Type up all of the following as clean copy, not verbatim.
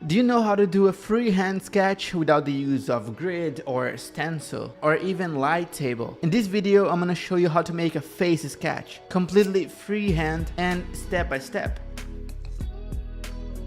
Do you know how to do a freehand sketch without the use of grid or stencil or even light table? In this video, I'm gonna show you how to make a face sketch, completely freehand and step by step.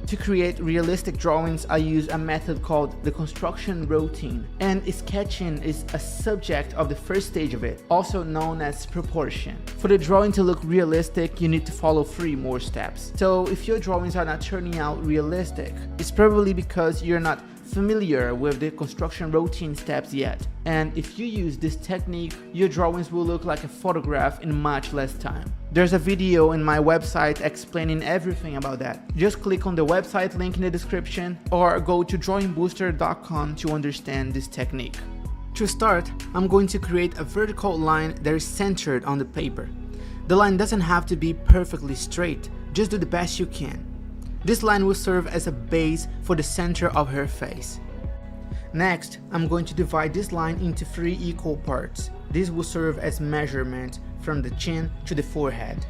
To create realistic drawings, I use a method called the construction routine, and sketching is a subject of the first stage of it, also known as proportion. For the drawing to look realistic, you need to follow 3 more steps. So if your drawings are not turning out realistic, it's probably because you're not familiar with the construction routine steps yet. And if you use this technique, your drawings will look like a photograph in much less time. There's a video in my website explaining everything about that. Just click on the website link in the description or go to drawingbooster.com to understand this technique. To start, I'm going to create a vertical line that is centered on the paper. The line doesn't have to be perfectly straight, just do the best you can. This line will serve as a base for the center of her face. Next, I'm going to divide this line into 3 equal parts. This will serve as measurement from the chin to the forehead.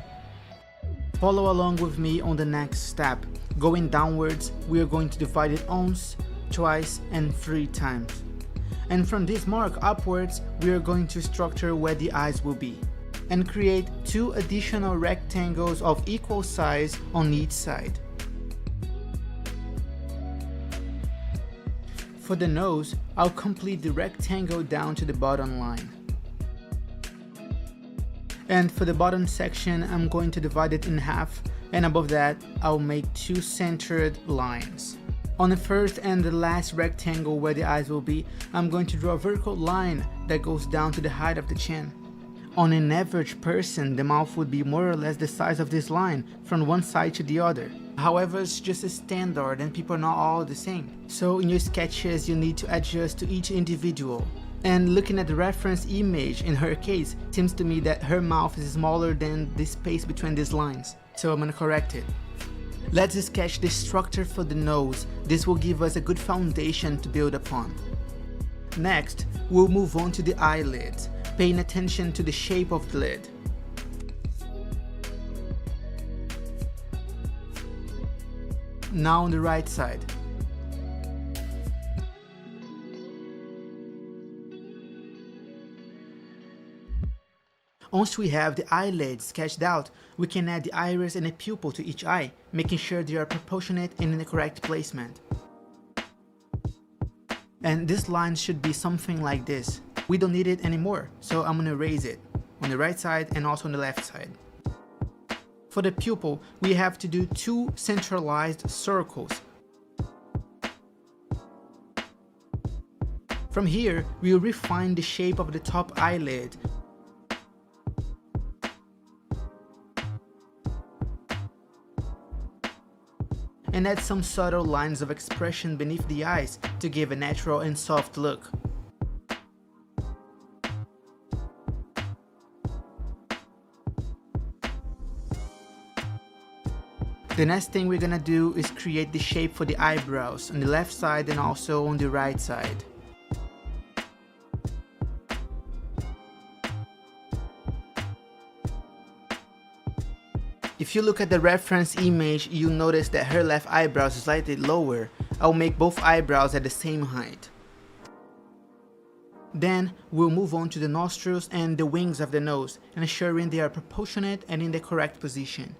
Follow along with me on the next step. Going downwards, we are going to divide it once, twice, and 3 times. And from this mark upwards, we are going to structure where the eyes will be, and create 2 additional rectangles of equal size on each side. For the nose, I'll complete the rectangle down to the bottom line. And for the bottom section, I'm going to divide it in half, and above that, I'll make 2 centered lines. On the first and the last rectangle where the eyes will be, I'm going to draw a vertical line that goes down to the height of the chin. On an average person, the mouth would be more or less the size of this line from one side to the other. However, it's just a standard and people are not all the same. So in your sketches, you need to adjust to each individual. And looking at the reference image, in her case, it seems to me that her mouth is smaller than the space between these lines. So I'm gonna correct it. Let's sketch the structure for the nose. This will give us a good foundation to build upon. Next, we'll move on to the eyelids, paying attention to the shape of the lid. Now on the right side. Once we have the eyelids sketched out, we can add the iris and a pupil to each eye, making sure they are proportionate and in the correct placement. And this line should be something like this. We don't need it anymore, so I'm gonna erase it on the right side and also on the left side. For the pupil, we have to do 2 centralized circles. From here, we will refine the shape of the top eyelid. And add some subtle lines of expression beneath the eyes to give a natural and soft look. The next thing we're gonna do is create the shape for the eyebrows on the left side and also on the right side. If you look at the reference image, you'll notice that her left eyebrow is slightly lower. I'll make both eyebrows at the same height. Then we'll move on to the nostrils and the wings of the nose, ensuring they are proportionate and in the correct position.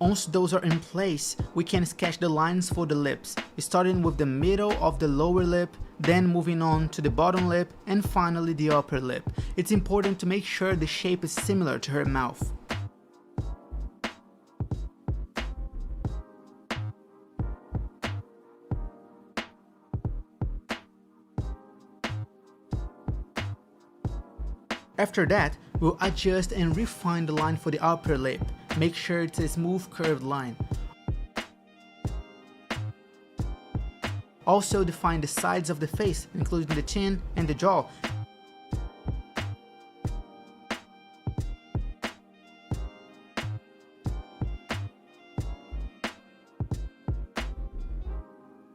Once those are in place, we can sketch the lines for the lips, starting with the middle of the lower lip, then moving on to the bottom lip, and finally the upper lip. It's important to make sure the shape is similar to her mouth. After that, we'll adjust and refine the line for the upper lip. Make sure it's a smooth curved line. Also define the sides of the face, including the chin and the jaw.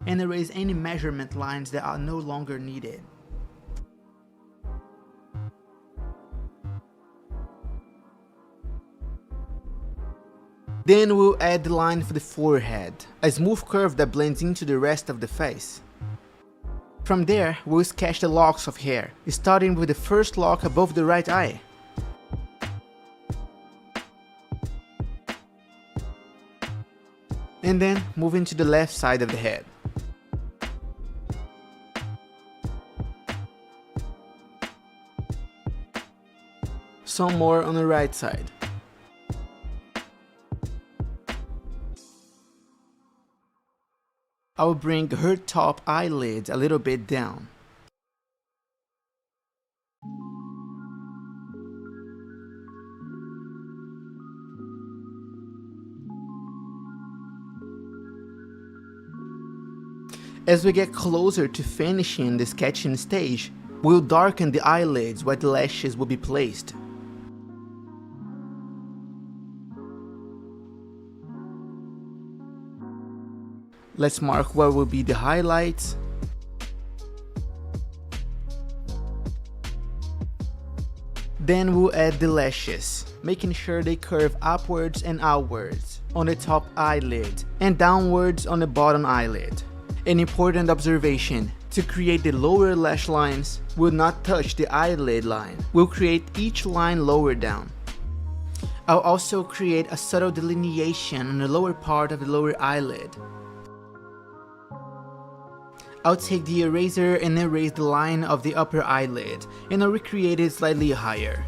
And erase any measurement lines that are no longer needed. Then we'll add the line for the forehead, a smooth curve that blends into the rest of the face. From there, we'll sketch the locks of hair, starting with the first lock above the right eye. And then moving to the left side of the head. Some more on the right side. I'll bring her top eyelid a little bit down. As we get closer to finishing the sketching stage, we'll darken the eyelids where the lashes will be placed. Let's mark where will be the highlights. Then we'll add the lashes, making sure they curve upwards and outwards on the top eyelid and downwards on the bottom eyelid. An important observation: to create the lower lash lines, we'll not touch the eyelid line. We'll create each line lower down. I'll also create a subtle delineation on the lower part of the lower eyelid. I'll take the eraser and erase the line of the upper eyelid, and I'll recreate it slightly higher.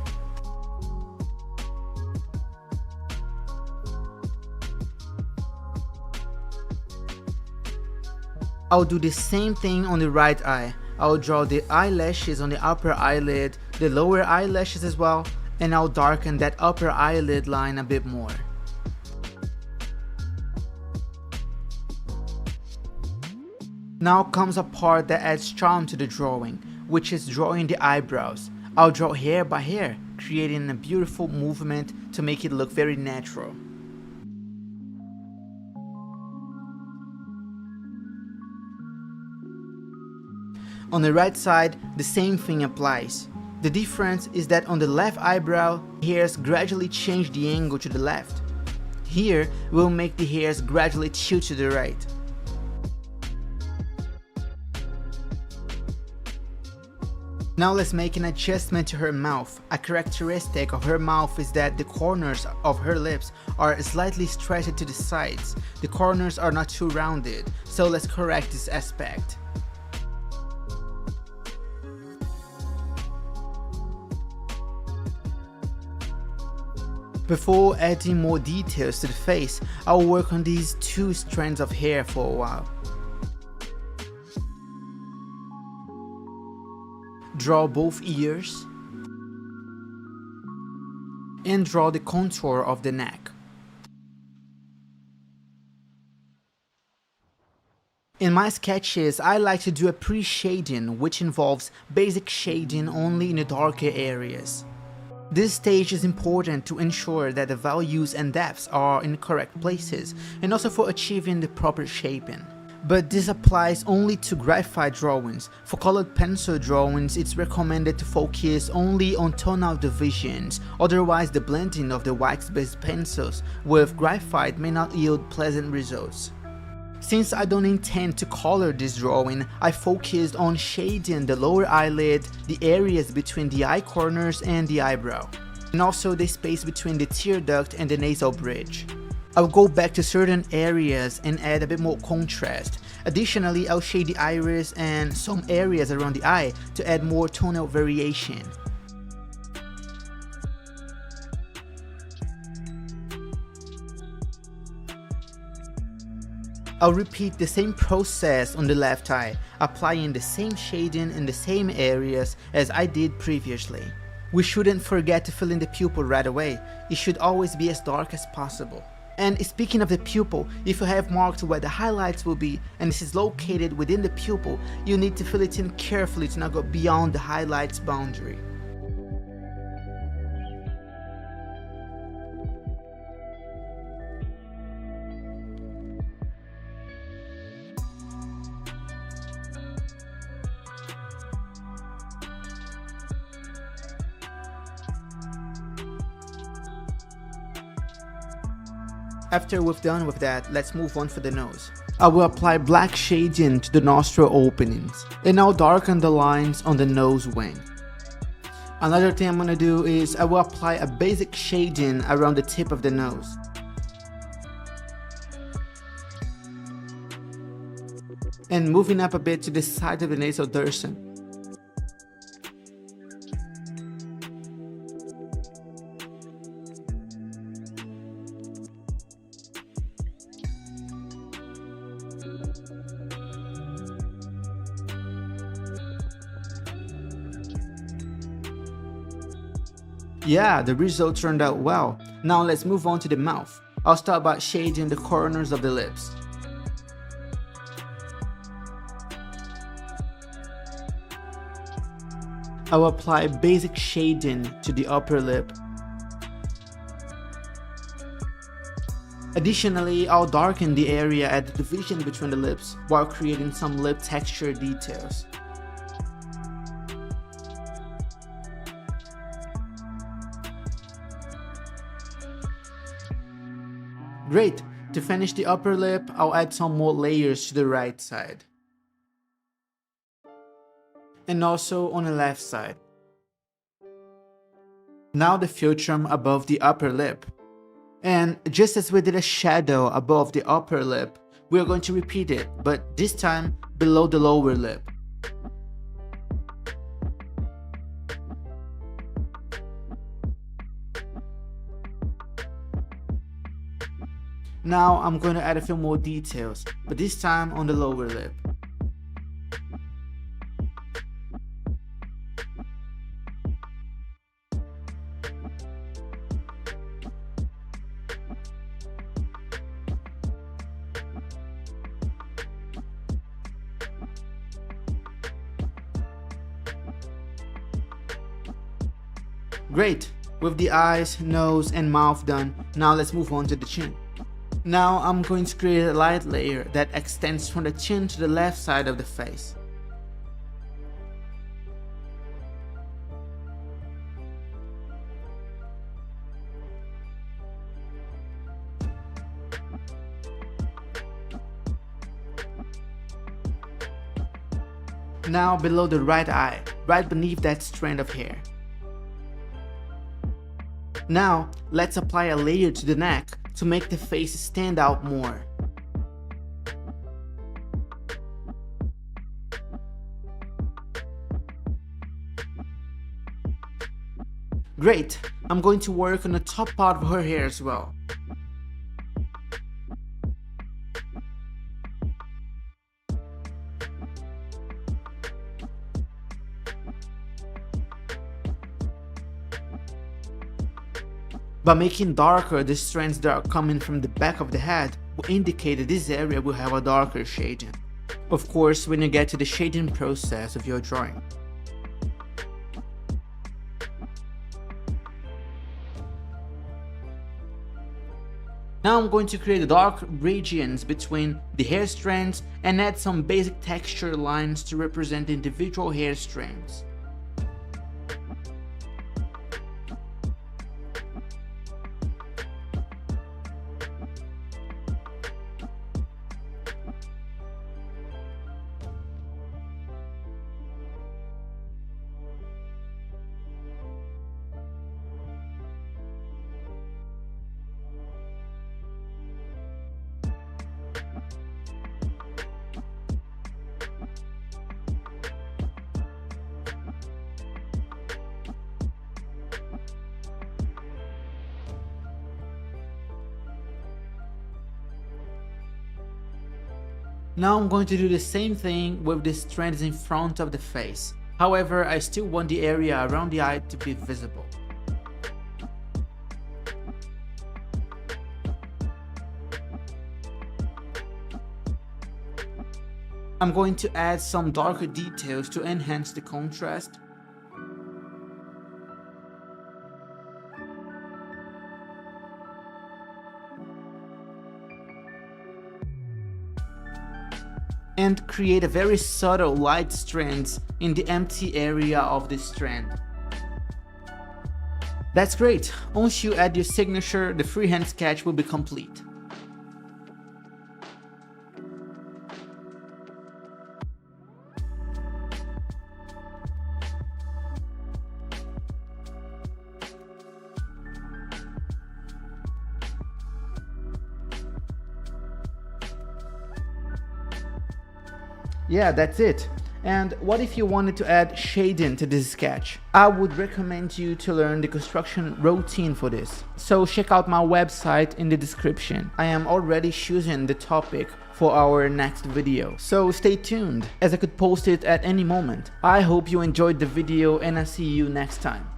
I'll do the same thing on the right eye. I'll draw the eyelashes on the upper eyelid, the lower eyelashes as well, and I'll darken that upper eyelid line a bit more. Now comes a part that adds charm to the drawing, which is drawing the eyebrows. I'll draw hair by hair, creating a beautiful movement to make it look very natural. On the right side, the same thing applies. The difference is that on the left eyebrow, hairs gradually change the angle to the left. Here, we'll make the hairs gradually tilt to the right. Now let's make an adjustment to her mouth. A characteristic of her mouth is that the corners of her lips are slightly stretched to the sides. The corners are not too rounded, so let's correct this aspect. Before adding more details to the face, I'll work on these two strands of hair for a while. Draw both ears and draw the contour of the neck. In my sketches, I like to do a pre-shading, which involves basic shading only in the darker areas. This stage is important to ensure that the values and depths are in the correct places, and also for achieving the proper shaping. But this applies only to graphite drawings. For colored pencil drawings, it's recommended to focus only on tonal divisions, otherwise the blending of the wax-based pencils with graphite may not yield pleasant results. Since I don't intend to color this drawing, I focused on shading the lower eyelid, the areas between the eye corners and the eyebrow, and also the space between the tear duct and the nasal bridge. I'll go back to certain areas and add a bit more contrast. Additionally, I'll shade the iris and some areas around the eye to add more tonal variation. I'll repeat the same process on the left eye, applying the same shading in the same areas as I did previously. We shouldn't forget to fill in the pupil right away. It should always be as dark as possible. And speaking of the pupil, if you have marked where the highlights will be and this is located within the pupil, you need to fill it in carefully to not go beyond the highlights boundary. After we've done with that, let's move on for the nose. I will apply black shading to the nostril openings, and I'll darken the lines on the nose wing. Another thing I'm gonna do is I will apply a basic shading around the tip of the nose. And moving up a bit to the side of the nasal dorsum. Yeah, the result turned out well. Now let's move on to the mouth. I'll start by shading the corners of the lips. I will apply basic shading to the upper lip. Additionally, I'll darken the area at the division between the lips while creating some lip texture details. Great! To finish the upper lip, I'll add some more layers to the right side. And also on the left side. Now the philtrum above the upper lip. And just as we did a shadow above the upper lip, we are going to repeat it, but this time below the lower lip. Now I'm going to add a few more details, but this time on the lower lip. Great! With the eyes, nose, and mouth done, now let's move on to the chin. Now I'm going to create a light layer that extends from the chin to the left side of the face. Now below the right eye, right beneath that strand of hair. Now let's apply a layer to the neck to make the face stand out more. Great! I'm going to work on the top part of her hair as well. By making darker the strands that are coming from the back of the head will indicate that this area will have a darker shading. Of course, when you get to the shading process of your drawing. Now I'm going to create the dark regions between the hair strands and add some basic texture lines to represent the individual hair strands. Now I'm going to do the same thing with the strands in front of the face. However, I still want the area around the eye to be visible. I'm going to add some darker details to enhance the contrast. And create a very subtle light strands in the empty area of the strand. That's great. Once you add your signature, the freehand sketch will be complete. Yeah, that's it. And what if you wanted to add shading to this sketch? I would recommend you to learn the construction routine for this. So check out my website in the description. I am already choosing the topic for our next video. So stay tuned, as I could post it at any moment. I hope you enjoyed the video and I see you next time.